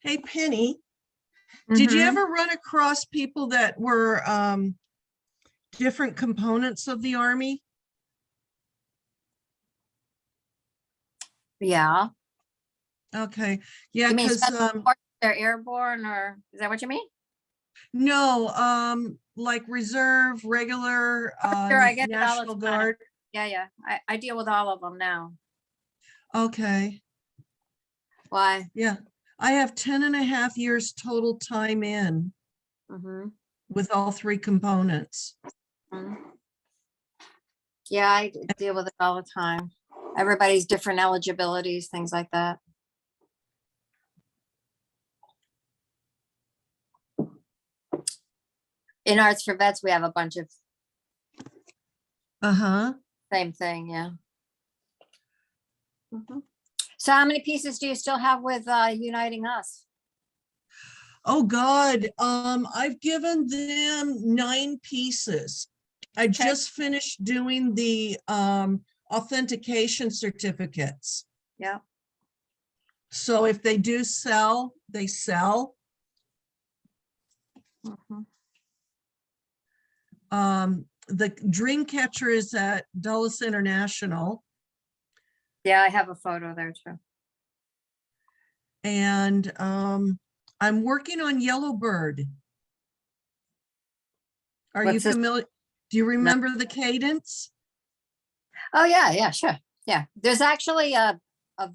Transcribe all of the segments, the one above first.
Hey, Penny, did you ever run across people that were different components of the Army? Yeah. Okay, yeah, You mean because special forces, they're airborne, or is that what you mean? no, like reserve, regular, Sure, I get it all National the time. Guard. Yeah. I deal with all of them now. Okay, Why? yeah, I have 10 and a half years total time in with all three components. Yeah, I deal with it all the time. Everybody's different eligibilities, things like that. In Arts for Vets, we have a bunch of same thing, yeah. So how many pieces do you still have with Uniting Us? Oh God, I've given them 9 pieces. I just finished doing the authentication certificates. Yeah. So if they do sell, they sell. The dream catcher is at Dulles International. Yeah, I have a photo there too. And I'm working on Yellowbird. Are you familiar? Do you remember the cadence? Oh yeah, sure. Yeah, there's actually a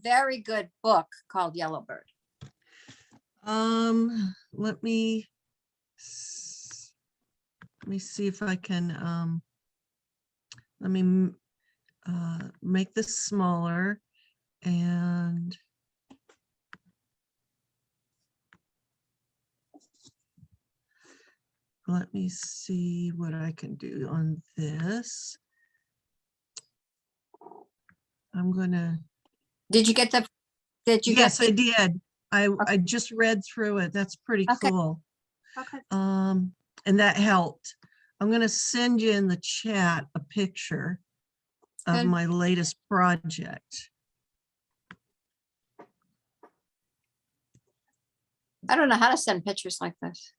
very good book called Yellowbird. Let me see if I can let me make this smaller and let me see what I can do on this. I'm gonna. Did you get the? Yes, I did. I just read through it. That's pretty cool. Okay. And that helped. I'm gonna send you in the chat a picture of my latest project. I don't know how to send pictures like this.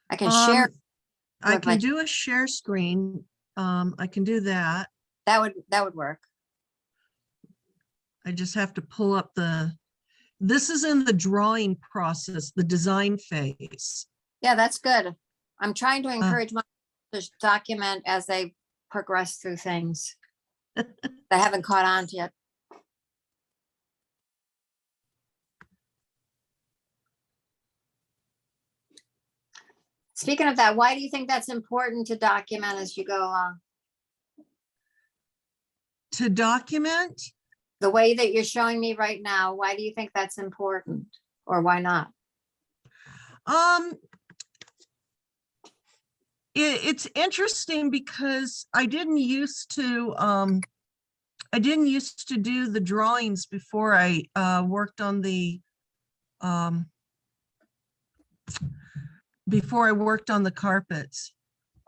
I can share. I can do a share screen. I can do that. That would work. I just have to pull up this is in the drawing process, the design phase. Yeah, that's good. I'm trying to encourage my to document as they progress through things. I haven't caught on yet. Speaking of that, why do you think that's important to document as you go along? To document? The way that you're showing me right now, why do you think that's important, or why not? It's interesting because I didn't used to do the drawings before I worked on the carpets.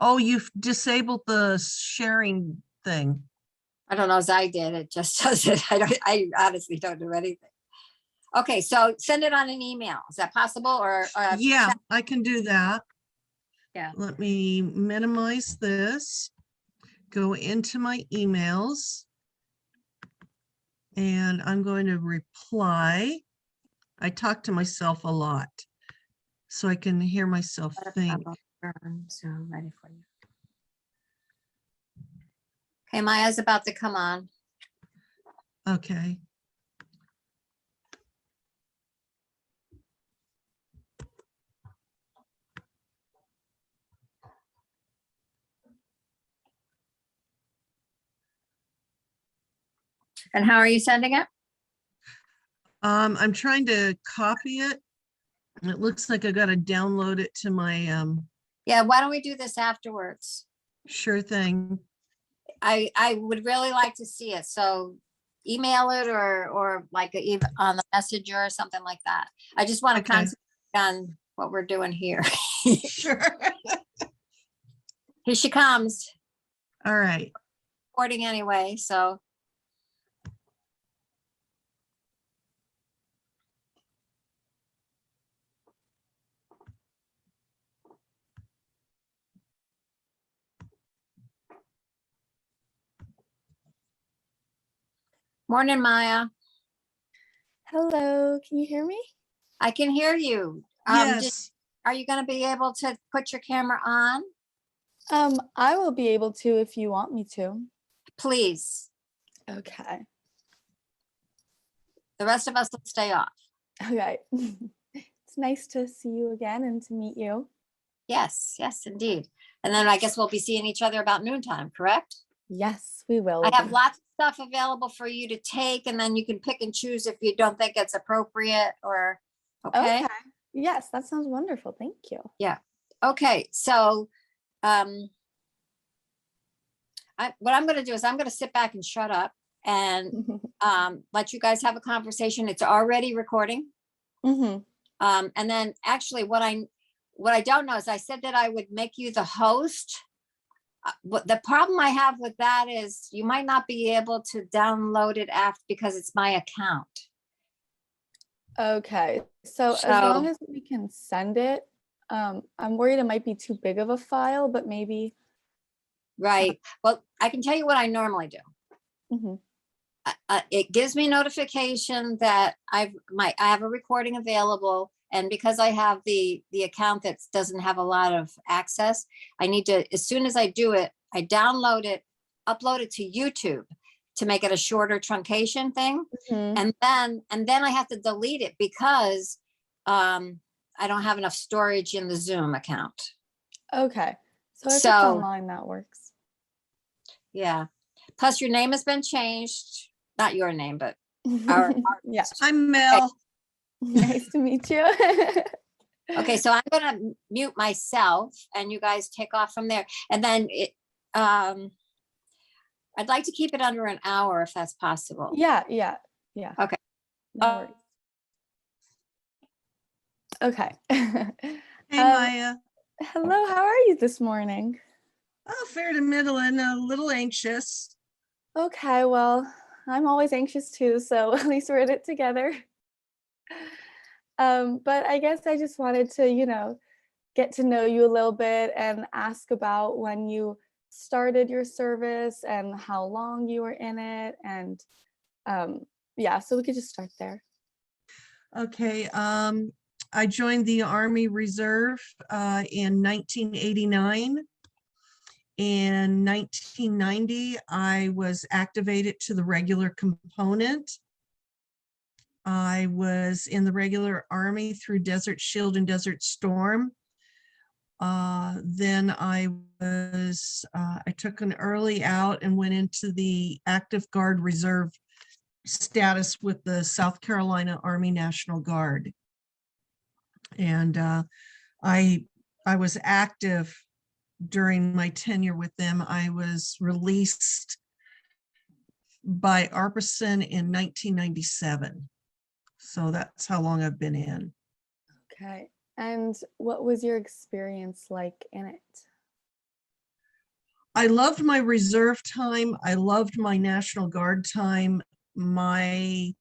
Oh, you've disabled the sharing thing. I don't know as I did. It just does it. I honestly don't do anything. Okay, so send it on an email. Is that possible? Or yeah, I can do that. Yeah. Let me minimize this. Go into my emails. And I'm going to reply. I talk to myself a lot, so I can hear myself think. So ready for you. Okay, Maya's about to come on. Okay. And how are you sending it? I'm trying to copy it. It looks like I got to download it to my Yeah, why don't we do this afterwards? Sure thing. I would really like to see it. So email it or like even on the messenger or something like that. I just want to concentrate on what we're doing here. Sure. Here she comes. All right. Recording anyway, so. Morning, Maya. Hello, can you hear me? I can hear you. Yes, Are you going to be able to put your camera on? I will be able to if you want me to. Please. Okay. The rest of us will stay off. Okay. It's nice to see you again and to meet you. Yes, yes, indeed. And then I guess we'll be seeing each other about noontime, correct? Yes, we will. I have lots of stuff available for you to take, and then you can pick and choose if you don't think it's appropriate or, okay? Okay. Yes, that sounds wonderful. Thank you. Yeah. Okay, so what I'm going to do is I'm going to sit back and shut up and let you guys have a conversation. It's already recording. Mm-hmm. And then actually what I don't know is I said that I would make you the host. But the problem I have with that is you might not be able to download it after because it's my account. Okay. So as long as we can send it, I'm worried it might be too big of a file, but maybe. Right. Well, I can tell you what I normally do. Mm-hmm. It gives me notification that I have a recording available, and because I have the account that doesn't have a lot of access, I need to, as soon as I do it, I download it, upload it to YouTube to make it a shorter truncation thing, Mm-hmm. and then I have to delete it because I don't have enough storage in the Zoom account. Okay. So if it's So online, that works. yeah. Plus, your name has been changed. Not your name, but our Yeah. I'm Mel. Nice to meet you. okay, so I'm gonna mute myself and you guys take off from there. And then I'd like to keep it under an hour if that's possible. Yeah. Okay. No worries. Okay. Hey, Maya. Hello, how are you this morning? Oh, fair to middle and a little anxious. Okay, well, I'm always anxious too, so at least we're in it together. But I guess I just wanted to, get to know you a little bit and ask about when you started your service and how long you were in it. And yeah, so we could just start there. Okay, I joined the Army Reserve in 1989. In 1990, I was activated to the regular component. I was in the regular Army through Desert Shield and Desert Storm. Then I took an early out and went into the Active Guard Reserve status with the South Carolina Army National Guard. And I was active during my tenure with them. I was released by ART4VETS1 in 1997. So that's how long I've been in. Okay. And what was your experience like in it? I loved my reserve time. I loved my National Guard time. My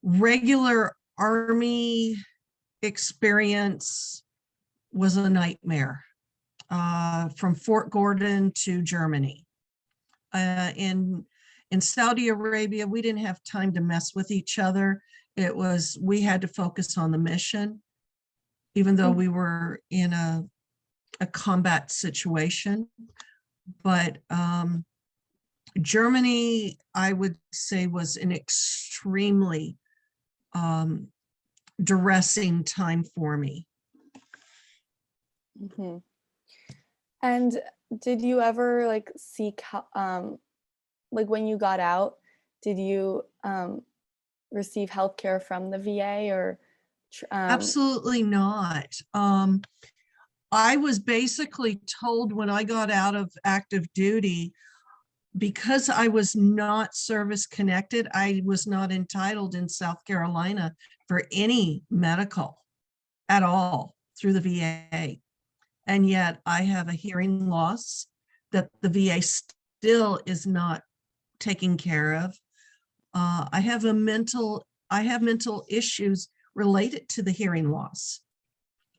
regular Army experience was a nightmare. From Fort Gordon to Germany. In Saudi Arabia, we didn't have time to mess with each other. We had to focus on the mission, even though we were in a combat situation. But Germany, I would say, was an extremely distressing time for me. Mm-hmm. And did you ever seek when you got out, did you receive healthcare from the VA or Absolutely not. I was basically told when I got out of active duty, because I was not service connected, I was not entitled in South Carolina for any medical at all through the VA. And yet I have a hearing loss that the VA still is not taking care of. I have mental issues related to the hearing loss.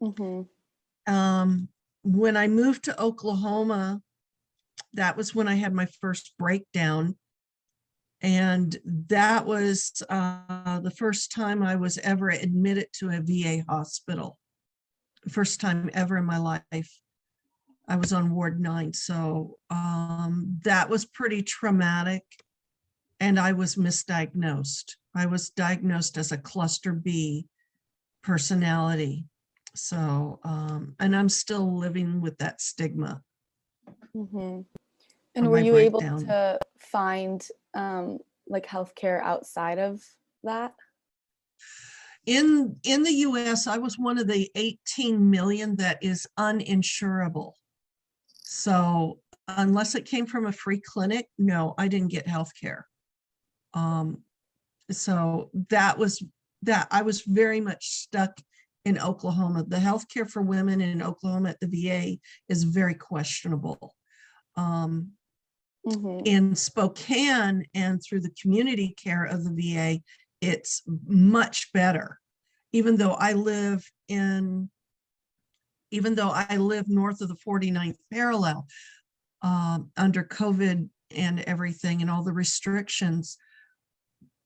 Mm-hmm. When I moved to Oklahoma, that was when I had my first breakdown. And that was the first time I was ever admitted to a VA hospital. First time ever in my life. I was on Ward 9. So that was pretty traumatic. And I was misdiagnosed. I was diagnosed as a cluster B personality. So, and I'm still living with that stigma. Mm-hmm. Or And were my you able breakdown. to find like healthcare outside of that? In the US, I was one of the 18 million that is uninsurable. So unless it came from a free clinic, no, I didn't get health care. So that was that. I was very much stuck in Oklahoma. The healthcare for women in Oklahoma at the VA is very questionable. In Spokane and through the community care of the VA, it's much better. Even though I live north of the 49th parallel, under COVID and everything and all the restrictions,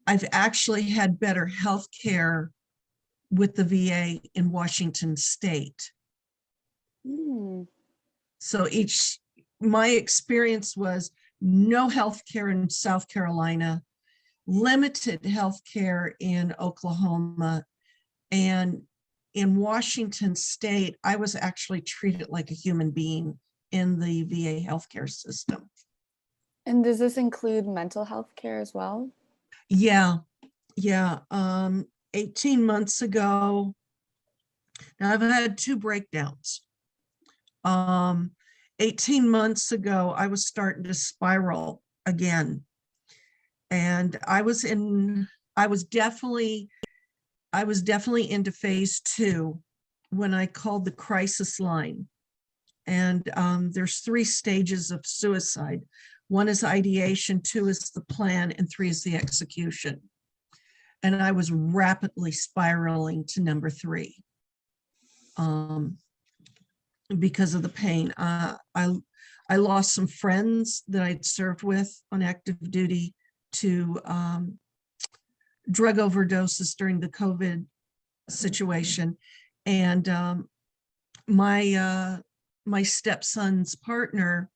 I've actually had better health care with the VA in Washington State. So my experience was no health care in South Carolina, limited health care in Oklahoma, and in Washington State, I was actually treated like a human being in the VA healthcare system. And does this include mental health care as well? Yeah. 18 months ago, now I've had 2 breakdowns. 18 months ago, I was starting to spiral again. And I was definitely into phase 2 when I called the crisis line. And there's 3 stages of suicide. 1 is ideation, 2 is the plan, and 3 is the execution. And I was rapidly spiraling to number 3 because of the pain. I lost some friends that I'd served with on active duty to drug overdoses during the COVID situation. And my stepson's partner,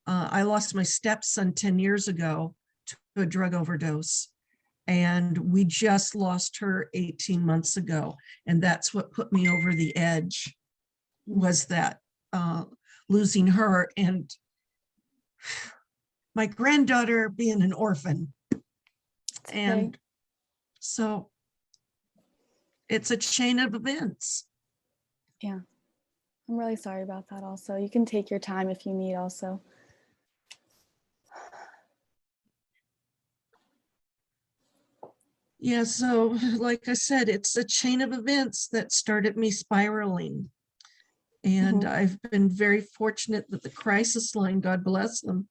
I lost my stepson 10 years ago to a drug overdose. And we just lost her 18 months ago. And that's what put me over the edge, was that losing her and my granddaughter being an orphan. And so it's a chain of events. Yeah. I'm really sorry about that also. You can take your time if you need also. Yeah, so like I said, it's a chain of events that started me spiraling. And I've been very fortunate that the crisis line, God bless them,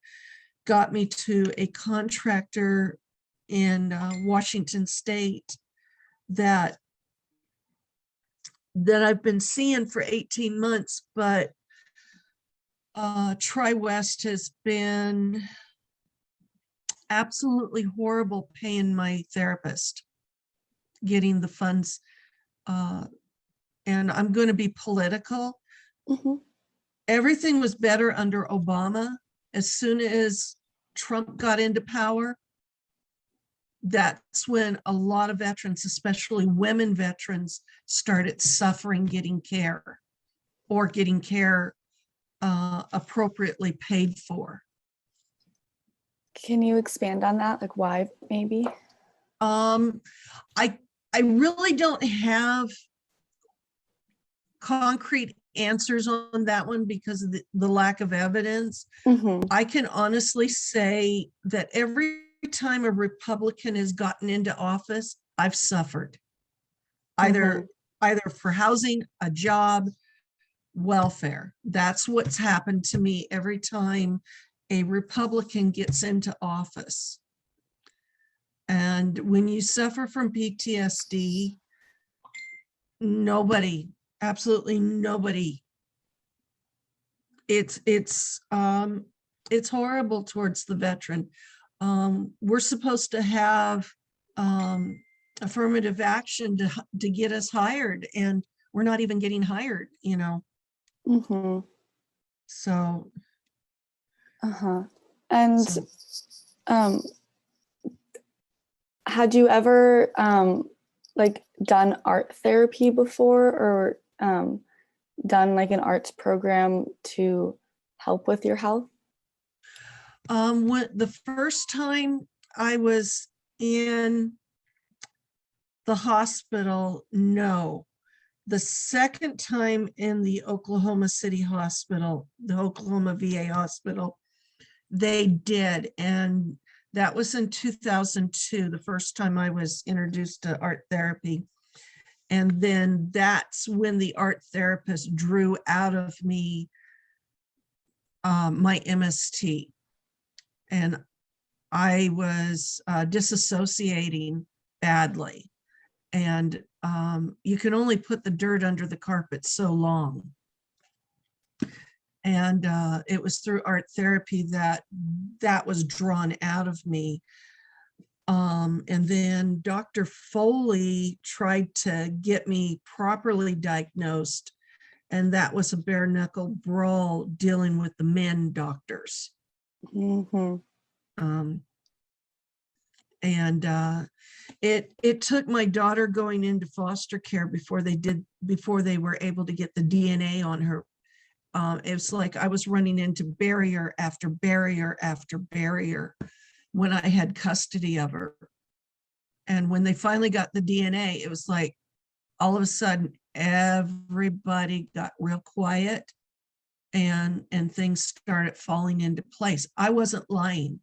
got me to a contractor in Washington State that I've been seeing for 18 months, but Tri-West has been absolutely horrible paying my therapist, getting the funds. And I'm going to be political. Everything was better under Obama. As soon as Trump got into power, that's when a lot of veterans, especially women veterans, started suffering getting care or getting care appropriately paid for. Can you expand on that? Like why maybe? I really don't have concrete answers on that one because of the lack of evidence. I can honestly say that every time a Republican has gotten into office, I've suffered. Either for housing, a job, welfare. That's what's happened to me every time a Republican gets into office. And when you suffer from PTSD, nobody, absolutely nobody, it's horrible towards the veteran. we're supposed to have affirmative action to get us hired, and we're not even getting hired, you know. Mm-hmm. So, Uh-huh. And so um, had you ever like done art therapy before, or done like an arts program to help with your health? when the first time I was in the hospital, no. The second time in the Oklahoma City Hospital, the Oklahoma VA hospital, they did. And that was in 2002, the first time I was introduced to art therapy. And then that's when the art therapist drew out of me my MST. And I was disassociating badly. And you can only put the dirt under the carpet so long. And it was through art therapy that was drawn out of me. And then Dr. Foley tried to get me properly diagnosed, and that was a bare knuckle brawl dealing with the men doctors. Mm-hmm. And it took my daughter going into foster care before they were able to get the DNA on her. It was like I was running into barrier after barrier after barrier when I had custody of her. And when they finally got the DNA, it was like all of a sudden everybody got real quiet, and things started falling into place. I wasn't lying.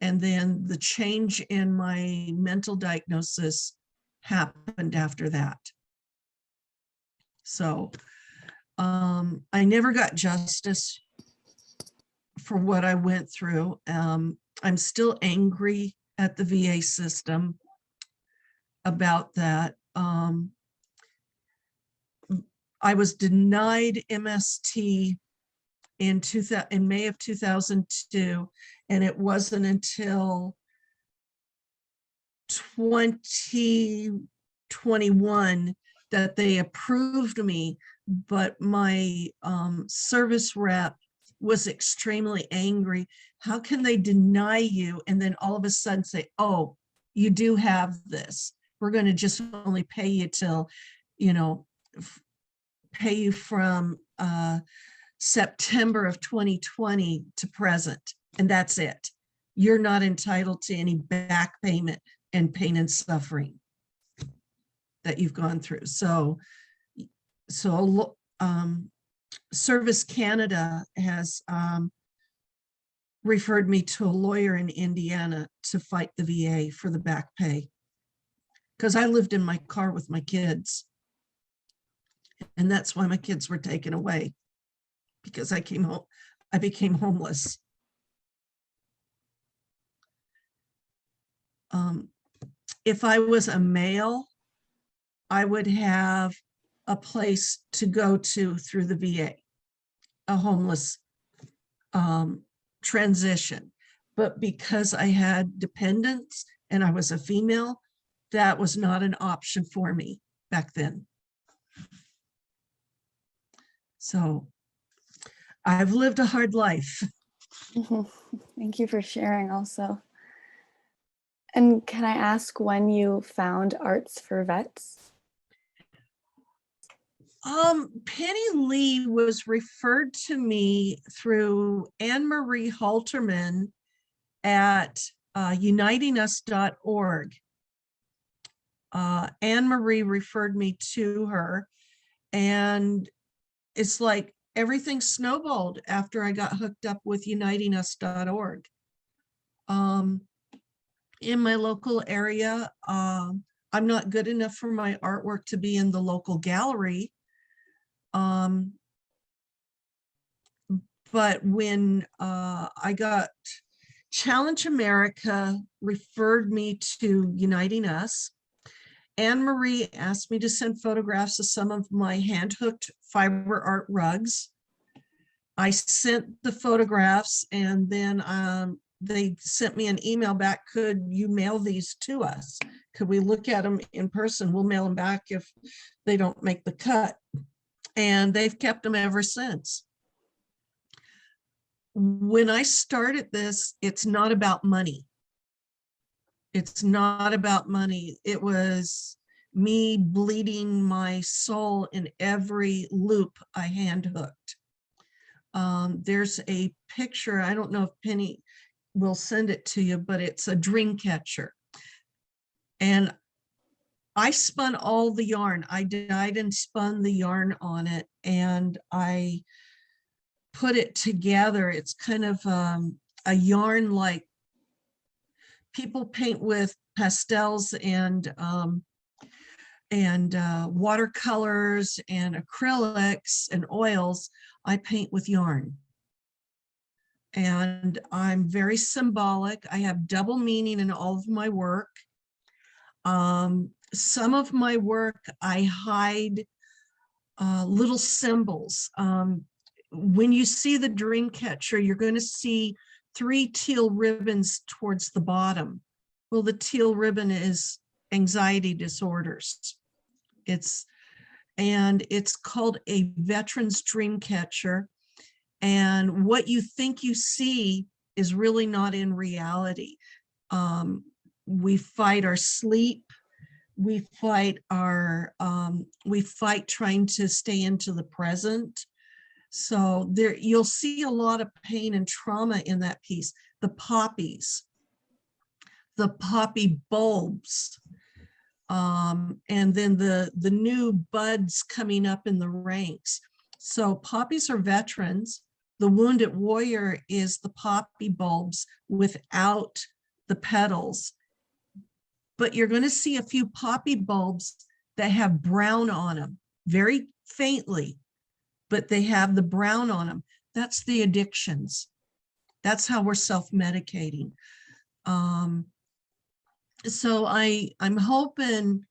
And then the change in my mental diagnosis happened after that. So I never got justice for what I went through. I'm still angry at the VA system about that. I was denied MST in May of 2002, and it wasn't until 2021 that they approved me. But my service rep was extremely angry. How can they deny you and then all of a sudden say, oh, you do have this. We're going to just only pay you till, pay you from September of 2020 to present. And that's it. You're not entitled to any back payment and pain and suffering that you've gone through. So Service Canada has referred me to a lawyer in Indiana to fight the VA for the back pay, because I lived in my car with my kids. And that's why my kids were taken away, because I came home, I became homeless. If I was a male, I would have a place to go to through the VA, a homeless transition. But because I had dependents and I was a female, that was not an option for me back then. So I've lived a hard life. Mm-hmm. Thank you for sharing also. And can I ask when you found Arts for Vets? Penny Lee was referred to me through Anne Marie Halterman at unitingus.org. Anne Marie referred me to her, and it's like everything snowballed after I got hooked up with unitingus.org. In my local area, I'm not good enough for my artwork to be in the local gallery. But when I got Challenge America referred me to Uniting Us, Anne Marie asked me to send photographs of some of my hand-hooked fiber art rugs. I sent the photographs, and then they sent me an email back, could you mail these to us? Could we look at them in person? We'll mail them back if they don't make the cut. And they've kept them ever since. When I started this, it's not about money. It's not about money. It was me bleeding my soul in every loop I hand hooked. There's a picture, I don't know if Penny will send it to you, but it's a dream catcher. And I spun all the yarn. I dyed and spun the yarn on it, and I put it together. It's kind of a yarn like people paint with pastels and watercolors and acrylics and oils. I paint with yarn. And I'm very symbolic. I have double meaning in all of my work. Some of my work, I hide little symbols. When you see the dream catcher, you're going to see 3 teal ribbons towards the bottom. Well, the teal ribbon is anxiety disorders. It's called a veteran's dream catcher. And what you think you see is really not in reality. We fight our sleep. We fight trying to stay into the present. So there, you'll see a lot of pain and trauma in that piece. The poppies, the poppy bulbs, and then the new buds coming up in the ranks. So poppies are veterans. The wounded warrior is the poppy bulbs without the petals. But you're going to see a few poppy bulbs that have brown on them, very faintly, but they have the brown on them. That's the addictions. That's how we're self-medicating. So I'm hoping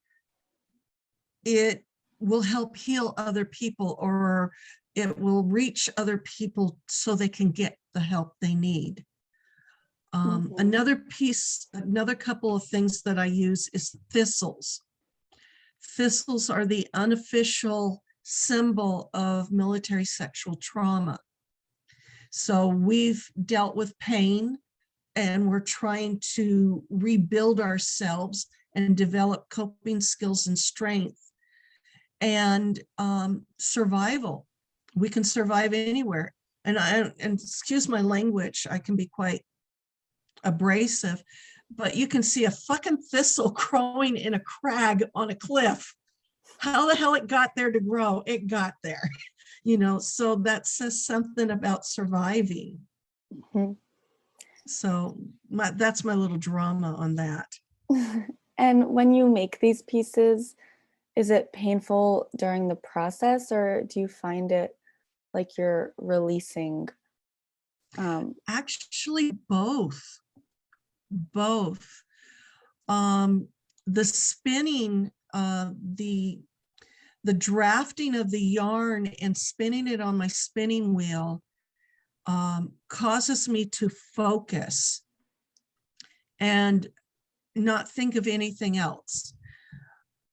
it will help heal other people, or it will reach other people so they can get the help they need. Another couple of things that I use is thistles. Thistles are the unofficial symbol of military sexual trauma. So we've dealt with pain, and we're trying to rebuild ourselves and develop coping skills and strength and survival. We can survive anywhere. And excuse my language, I can be quite abrasive, but you can see a fucking thistle growing in a crag on a cliff. How the hell it got there to grow? It got there, so that says something about surviving. Mm-hmm. So that's my little drama on that. And when you make these pieces, is it painful during the process, or do you find it like you're releasing? Actually, both. The spinning, the drafting of the yarn and spinning it on my spinning wheel causes me to focus and not think of anything else.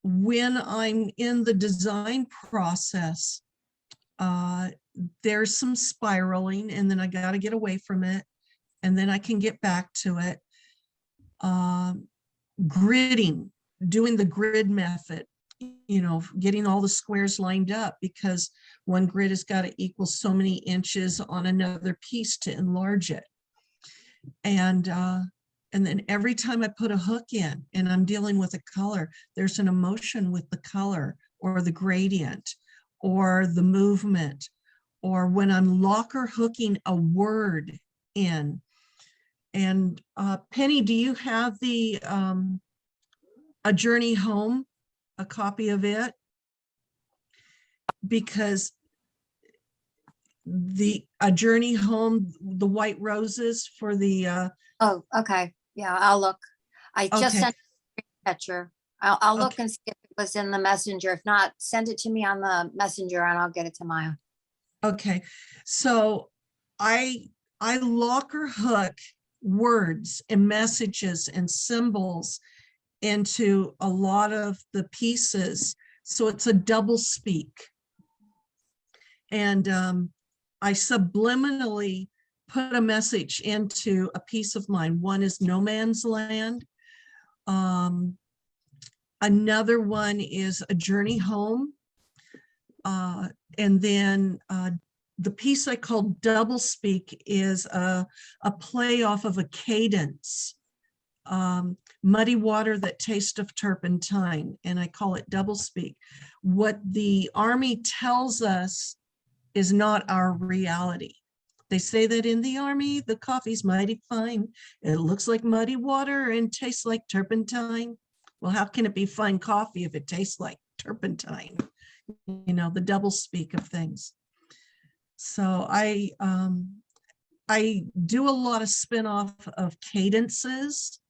When I'm in the design process, there's some spiraling, and then I got to get away from it, and then I can get back to it. Gridding, doing the grid method, getting all the squares lined up, because one grid has got to equal so many inches on another piece to enlarge it. And then every time I put a hook in and I'm dealing with a color, there's an emotion with the color or the gradient or the movement, or when I'm locker hooking a word in. And Penny, do you have the A Journey Home, a copy of it? Because A Journey Home, the white roses for the Oh, okay. Yeah, I'll look. I just Okay. sent a picture. I'll look Okay. and see if it was in the messenger. If not, send it to me on the messenger and I'll get it to Maya. Okay, so I locker hook words and messages and symbols into a lot of the pieces. So it's a double speak. And I subliminally put a message into a piece of mine. One is no man's land. Another one is a journey home. And then the piece I call double speak is a play off of a cadence. Muddy water that tastes of turpentine, and I call it double speak. What the Army tells us is not our reality. They say that in the Army, the coffee's mighty fine. It looks like muddy water and tastes like turpentine. Well, how can it be fine coffee if it tastes like turpentine? You know, the double speak of things. So I do a lot of spin-off of cadences.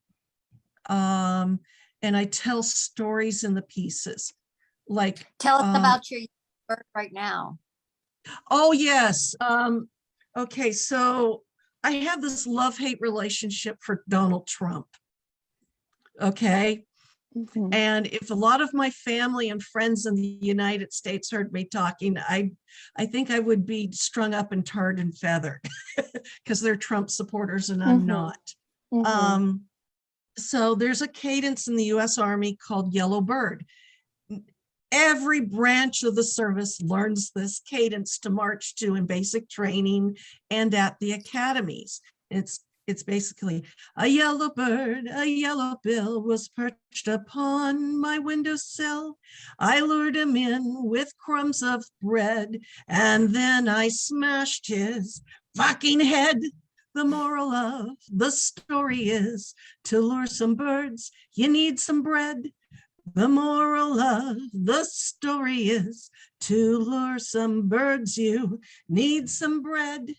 And I tell stories in the pieces. Like, Tell us about your work right now. oh yes. Okay, so I have this love-hate relationship for Donald Trump. Okay. Mhm. And if a lot of my family and friends in the United States heard me talking, I think I would be strung up and tarred and feathered because they're Trump supporters and I'm Mhm. not. Mhm. So there's a cadence in the US Army called Yellow Bird. Every branch of the service learns this cadence to march to in basic training and at the academies. It's basically a yellow bird, a yellow bill was perched upon my windowsill. I lured him in with crumbs of bread, and then I smashed his fucking head. The moral of the story is to lure some birds, you need some bread. The moral of the story is to lure some birds, you need some bread.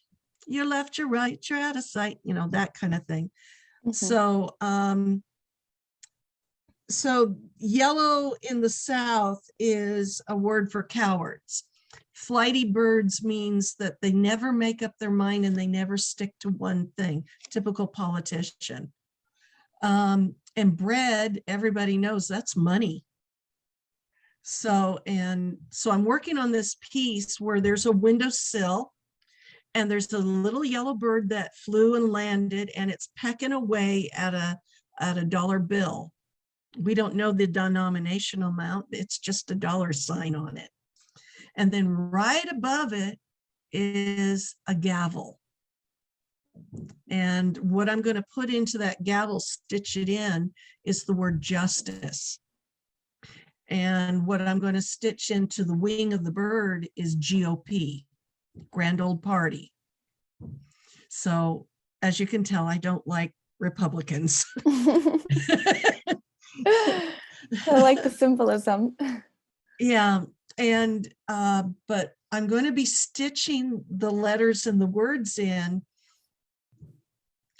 You're left, you're right, you're out of sight, you know, that kind of thing. Mhm. So yellow in the South is a word for cowards. Flighty birds means that they never make up their mind and they never stick to one thing, typical politician. And bread, everybody knows that's money. So I'm working on this piece where there's a windowsill and there's a little yellow bird that flew and landed and it's pecking away at a dollar bill. We don't know the denominational amount. It's just a dollar sign on it. And then right above it is a gavel. And what I'm going to put into that gavel, stitch it in, is the word justice. And what I'm going to stitch into the wing of the bird is GOP, Grand Old Party. So as you can tell, I don't like Republicans. I like the symbolism. Yeah. And, but I'm going to be stitching the letters and the words in,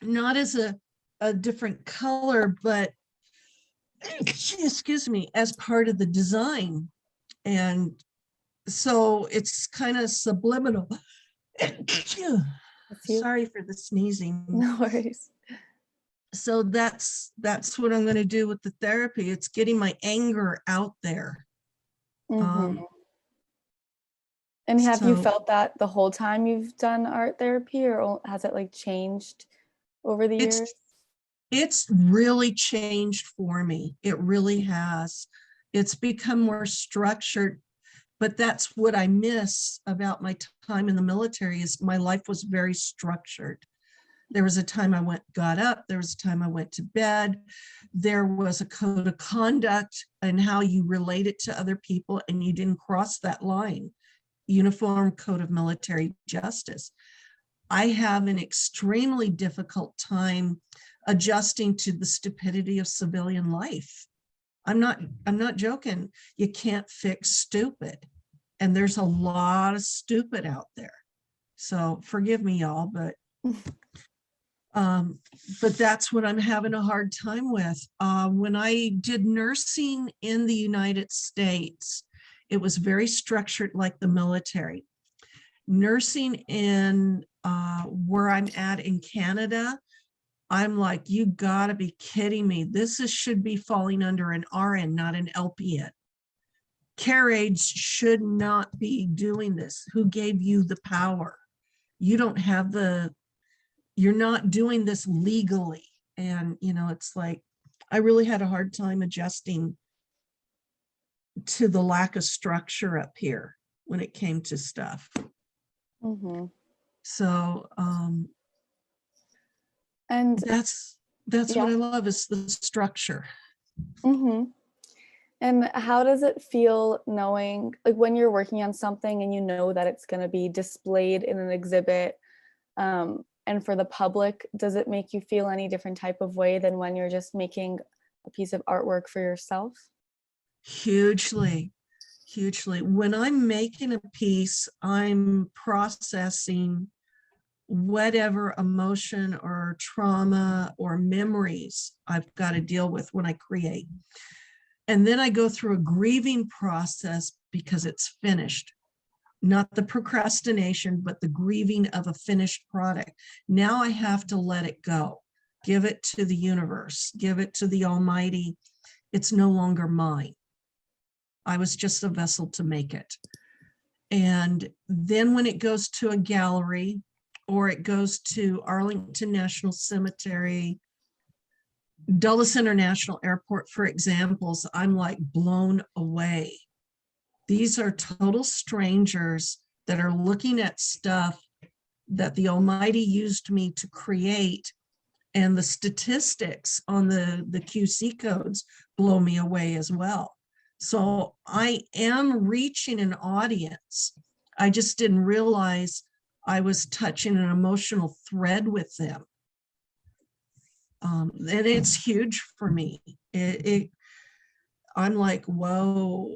not as a different color, but excuse me, as part of the design. And so it's kind of subliminal. Sorry for the sneezing. No worries. So that's what I'm going to do with the therapy. It's getting my anger out there. Mhm. And have you so- felt that the whole time you've done art therapy, or has it like changed over the years? It's really changed for me. It really has. It's become more structured, but that's what I miss about my time in the military is my life was very structured. There was a time I got up, there was a time I went to bed. There was a code of conduct and how you related to other people and you didn't cross that line. Uniform Code of Military Justice. I have an extremely difficult time adjusting to the stupidity of civilian life. I'm not joking. You can't fix stupid. And there's a lot of stupid out there. So forgive me, y'all, but that's what I'm having a hard time with. When I did nursing in the United States, it was very structured like the military. Nursing in where I'm at in Canada, I'm like, you gotta be kidding me. Should be falling under an RN, not an LPN. Care aides should not be doing this. Who gave you the power? You don't have you're not doing this legally. And, it's like, I really had a hard time adjusting to the lack of structure up here when it came to stuff. Mm-hmm. So And that's what I love, is the structure. mm-hmm. And how does it feel knowing, like when you're working on something and you know that it's going to be displayed in an exhibit, and for the public, does it make you feel any different type of way than when you're just making a piece of artwork for yourself? Hugely, hugely. When I'm making a piece, I'm processing whatever emotion or trauma or memories I've got to deal with when I create. And then I go through a grieving process because it's finished. Not the procrastination, but the grieving of a finished product. Now I have to let it go, give it to the universe, give it to the Almighty. It's no longer mine. I was just a vessel to make it. And then when it goes to a gallery, or it goes to Arlington National Cemetery, Dulles International Airport, for examples, I'm like blown away. These are total strangers that are looking at stuff that the Almighty used me to create. And the statistics on the QC codes blow me away as well. So I am reaching an audience. I just didn't realize I was touching an emotional thread with them. And it's huge for me. I'm like, whoa,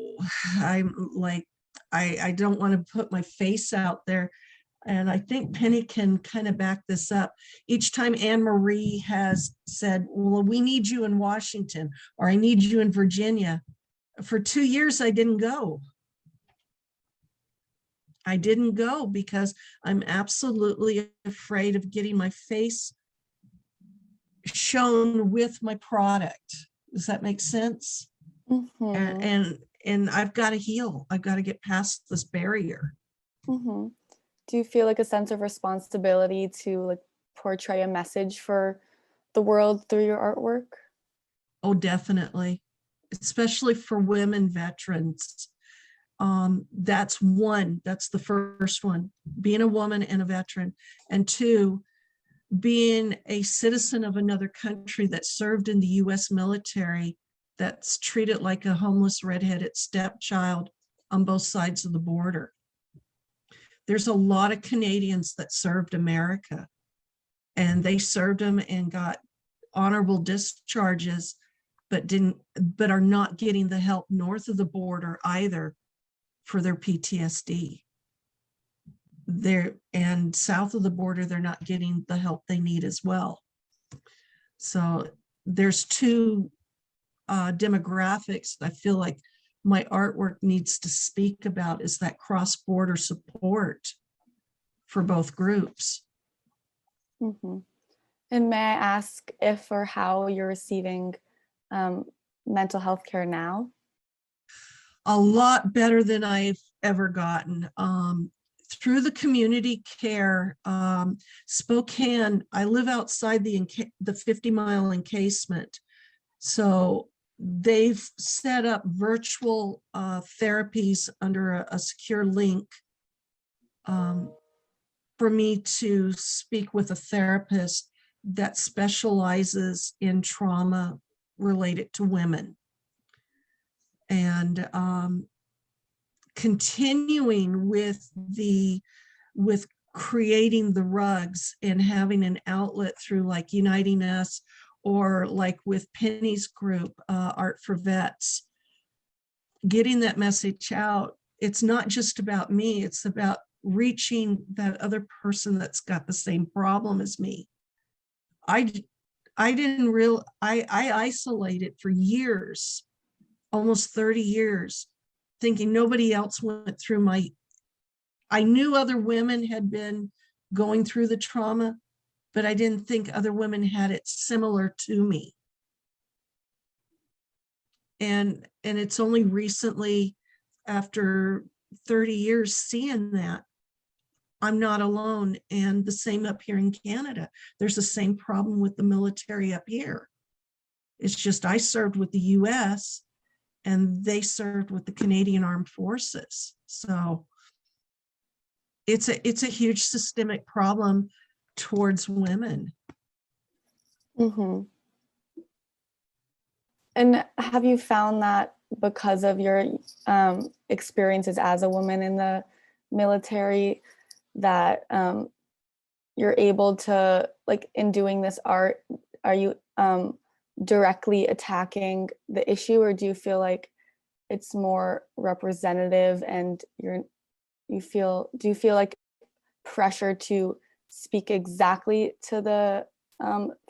I'm like, I don't want to put my face out there. And I think Penny can kind of back this up. Each time Anne Marie has said, well, we need you in Washington, or I need you in Virginia. For 2 years, I didn't go. I didn't go because I'm absolutely afraid of getting my face shown with my product. Does that make sense? Mm-hmm. And I've got to heal. I've got to get past this barrier. Mm-hmm. Do you feel like a sense of responsibility to like portray a message for the world through your artwork? Oh, definitely. Especially for women veterans. That's the first one, being a woman and a veteran. And two, being a citizen of another country that served in the US military, that's treated like a homeless redheaded stepchild on both sides of the border. There's a lot of Canadians that served America, and they served them and got honorable discharges, but are not getting the help north of the border either for their PTSD. And south of the border, they're not getting the help they need as well. So there's two demographics I feel like my artwork needs to speak about, is that cross-border support for both groups. Mm-hmm. And may I ask if or how you're receiving mental health care now? A lot better than I've ever gotten. Through the community care, Spokane, I live outside the 50-mile encasement. So they've set up virtual therapies under a secure link for me to speak with a therapist that specializes in trauma related to women. And continuing with creating the rugs and having an outlet through like Uniting Us, or like with Penny's group, ART4VETS, getting that message out. It's not just about me, it's about reaching that other person that's got the same problem as me. I isolated for years, almost 30 years, thinking nobody else went through I knew other women had been going through the trauma, but I didn't think other women had it similar to me. And it's only recently, after 30 years seeing that, I'm not alone. And the same up here in Canada. There's the same problem with the military up here. It's just I served with the US and they served with the Canadian Armed Forces. So it's a huge systemic problem towards women. Mm-hmm. And have you found that because of your experiences as a woman in the military, that you're able to, like, in doing this art, are you directly attacking the issue, or do you feel like it's more representative and do you feel like pressure to speak exactly to the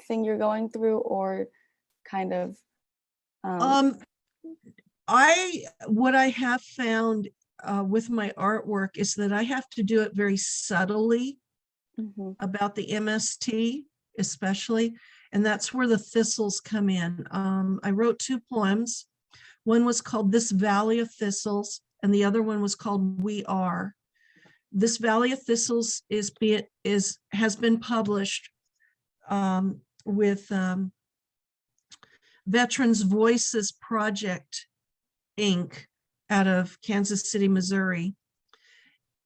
thing you're going through, or kind of what I have found with my artwork is that I have to do it very subtly about the MST, especially, and that's where the thistles come in. I wrote 2 poems. One was called This Valley of Thistles, and the other one was called We Are. This Valley of Thistles has been published with Veterans Voices Project, Inc. out of Kansas City, Missouri.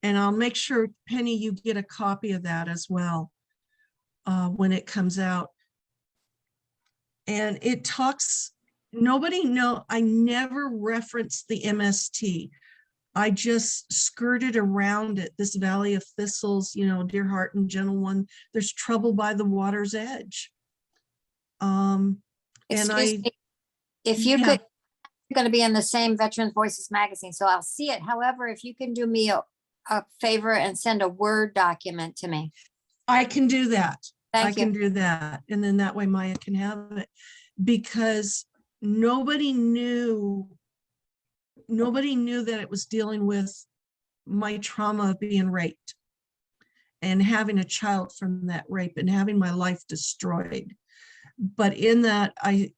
And I'll make sure, Penny, you get a copy of that as well when it comes out. And it talks, I never referenced the MST. I just skirted around it. This Valley of Thistles, dear heart and gentle one, there's trouble by the water's edge. Excuse me, if you could, you're going to be in the same Veterans Voices magazine, so I'll see it. However, if you can do me a favor and send a Word document to me. I can do that. Thank you. I can do that. And then that way Maya can have it, because nobody knew that it was dealing with my trauma of being raped and having a child from that rape and having my life destroyed. But in that, I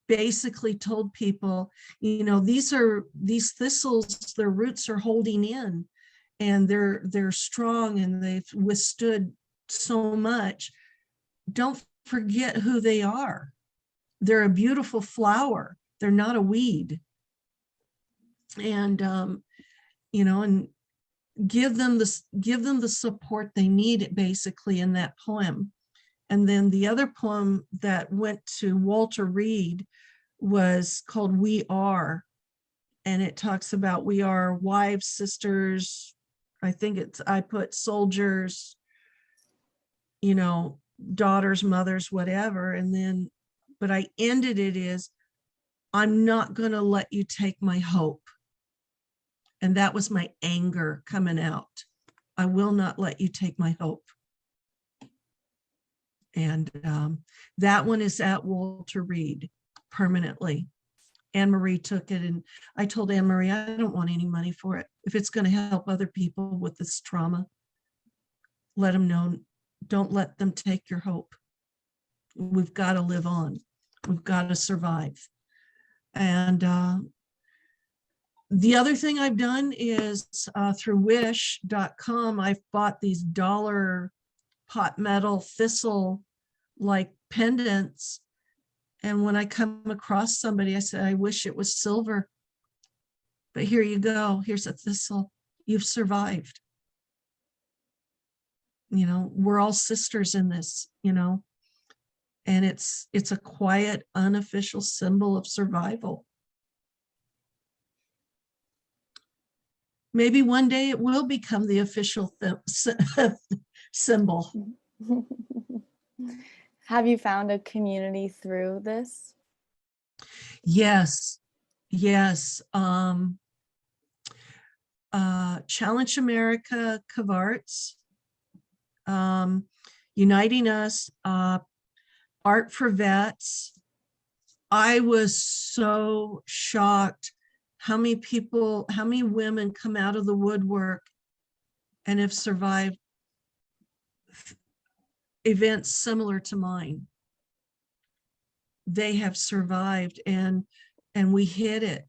basically told people, these thistles, their roots are holding in, and they're strong, and they've withstood so much. Don't forget who they are. They're a beautiful flower. They're not a weed. And and give them the support they need, basically, in that poem. And then the other poem that went to Walter Reed was called We Are. And it talks about we are wives, sisters, I put soldiers, daughters, mothers, whatever. And then, but I ended it is, I'm not going to let you take my hope. And that was my anger coming out. I will not let you take my hope. And that one is at Walter Reed permanently. Anne Marie took it, and I told Anne Marie, I don't want any money for it. If it's going to help other people with this trauma, let them know. Don't let them take your hope. We've got to live on. We've got to survive. And the other thing I've done is through wish.com, I've bought these dollar pot metal thistle like pendants. And when I come across somebody, I say, I wish it was silver, but here you go. Here's a thistle. You've survived. We're all sisters in this, and it's a quiet, unofficial symbol of survival. Maybe one day it will become the official symbol. Have you found a community through this? Yes. Challenge America, Cavarts, Uniting Us, ART4VETS. I was so shocked how many women come out of the woodwork and have survived events similar to mine. They have survived, and we hit it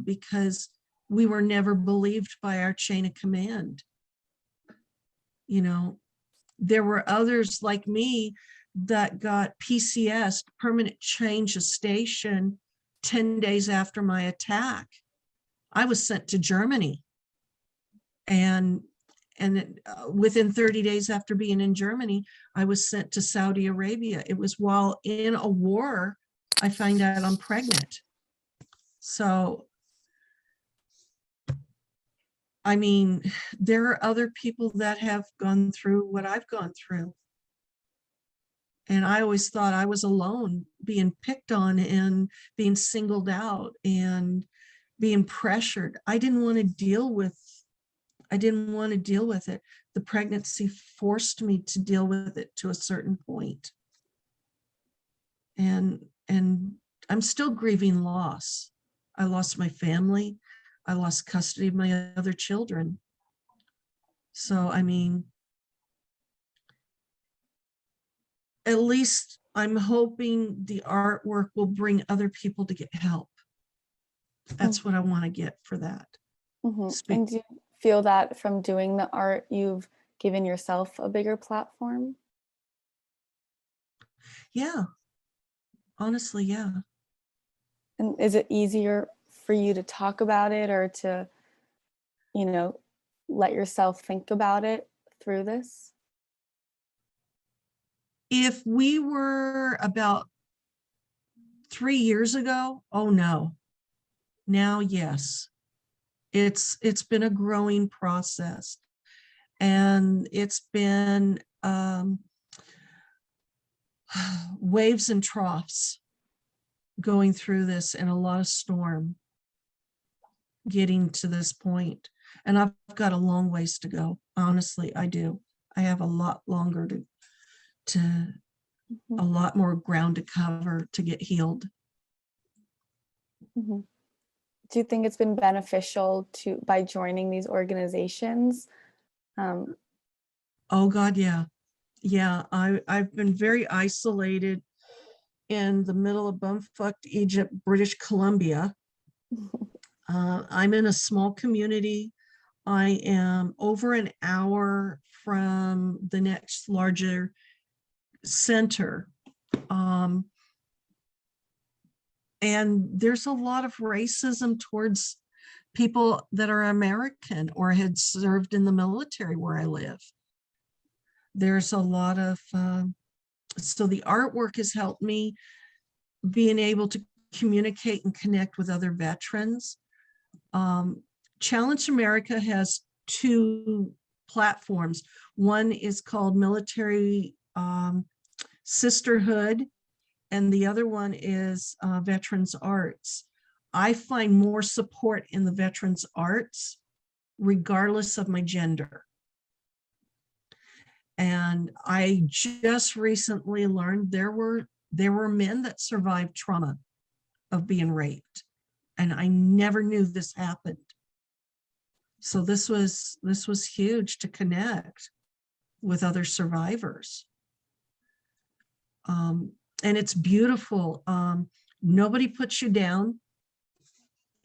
because we were never believed by our chain of command. You know, there were others like me that got PCS, permanent change of station, 10 days after my attack. I was sent to Germany, and within 30 days after being in Germany, I was sent to Saudi Arabia. It was while in a war I find out I'm pregnant. So, I mean, there are other people that have gone through what I've gone through. And I always thought I was alone, being picked on and being singled out and being pressured. I didn't want to deal with it. The pregnancy forced me to deal with it to a certain point. And I'm still grieving loss. I lost my family. I lost custody of my other children. So, I mean, at least I'm hoping the artwork will bring other people to get help. That's what I want to get for that. And do you feel that from doing the art, you've given yourself a bigger platform? Yeah, honestly, yeah. And is it easier for you to talk about it or to, let yourself think about it through this? If we were about 3 years ago, oh no. Now, yes. It's been a growing process, and it's been waves and troughs going through this, and a lot of storm getting to this point. And I've got a long ways to go. Honestly, I do. I have a lot longer a lot more ground to cover to get healed. Do you think it's been beneficial by joining these organizations? Oh God, yeah. Yeah, I've been very isolated in the middle of bumfucked Egypt, British Columbia. I'm in a small community. I am over an hour from the next larger center. And there's a lot of racism towards people that are American or had served in the military where I live. There's a lot of, so the artwork has helped me being able to communicate and connect with other veterans. Challenge America has 2 platforms. One is called Military Sisterhood, and the other one is Veterans Arts. I find more support in the Veterans Arts, regardless of my gender. And I just recently learned there were men that survived trauma of being raped, and I never knew this happened. So this was huge to connect with other survivors. And it's beautiful. Nobody puts you down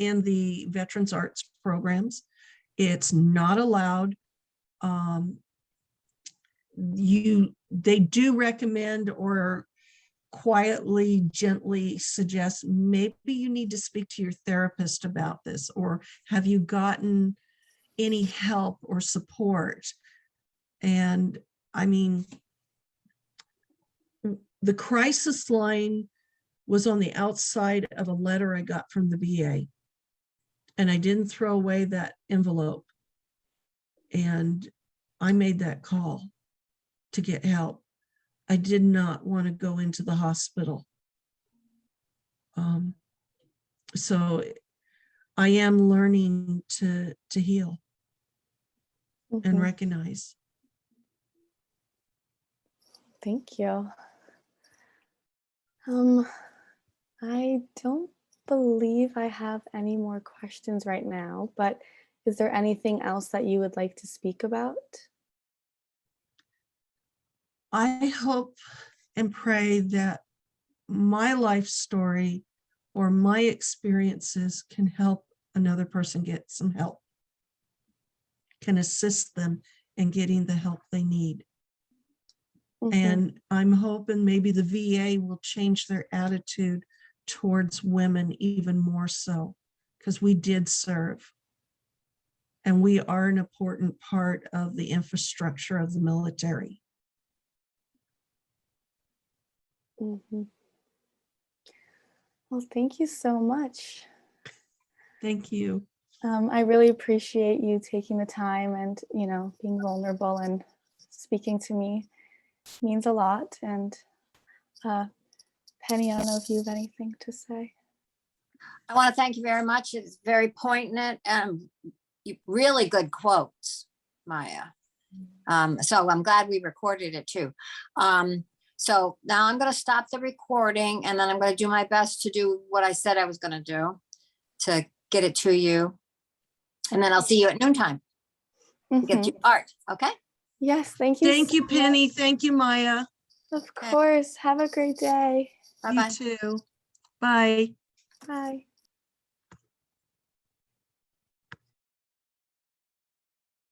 in the Veterans Arts programs. It's not allowed. They do recommend or quietly, gently suggest maybe you need to speak to your therapist about this, or have you gotten any help or support? And I mean, the crisis line was on the outside of a letter I got from the VA, and I didn't throw away that envelope. And I made that call to get help. I did not want to go into the hospital. So I am learning to heal and recognize. Thank you. I don't believe I have any more questions right now, but is there anything else that you would like to speak about? I hope and pray that my life story or my experiences can help another person get some help, can assist them in getting the help they need. Mhm. And I'm hoping maybe the VA will change their attitude towards women even more so, because we did serve. And we are an important part of the infrastructure of the military. Mhm. Well, thank you so much. Thank you. I really appreciate you taking the time and, being vulnerable and speaking to me. It means a lot. And Penny, I don't know if you have anything to say. I want to thank you very much. It's very poignant and really good quotes, Maya. So I'm glad we recorded it too. So now I'm going to stop the recording, and then I'm going to do my best to do what I said I was going to do to get it to you. And then I'll see you at noontime to get Mhm. you art. Okay. Yes, thank you. Thank so you, Penny. much. Thank you, Maya. Of course. Have a great day. Bye-bye. You too. Bye. Bye.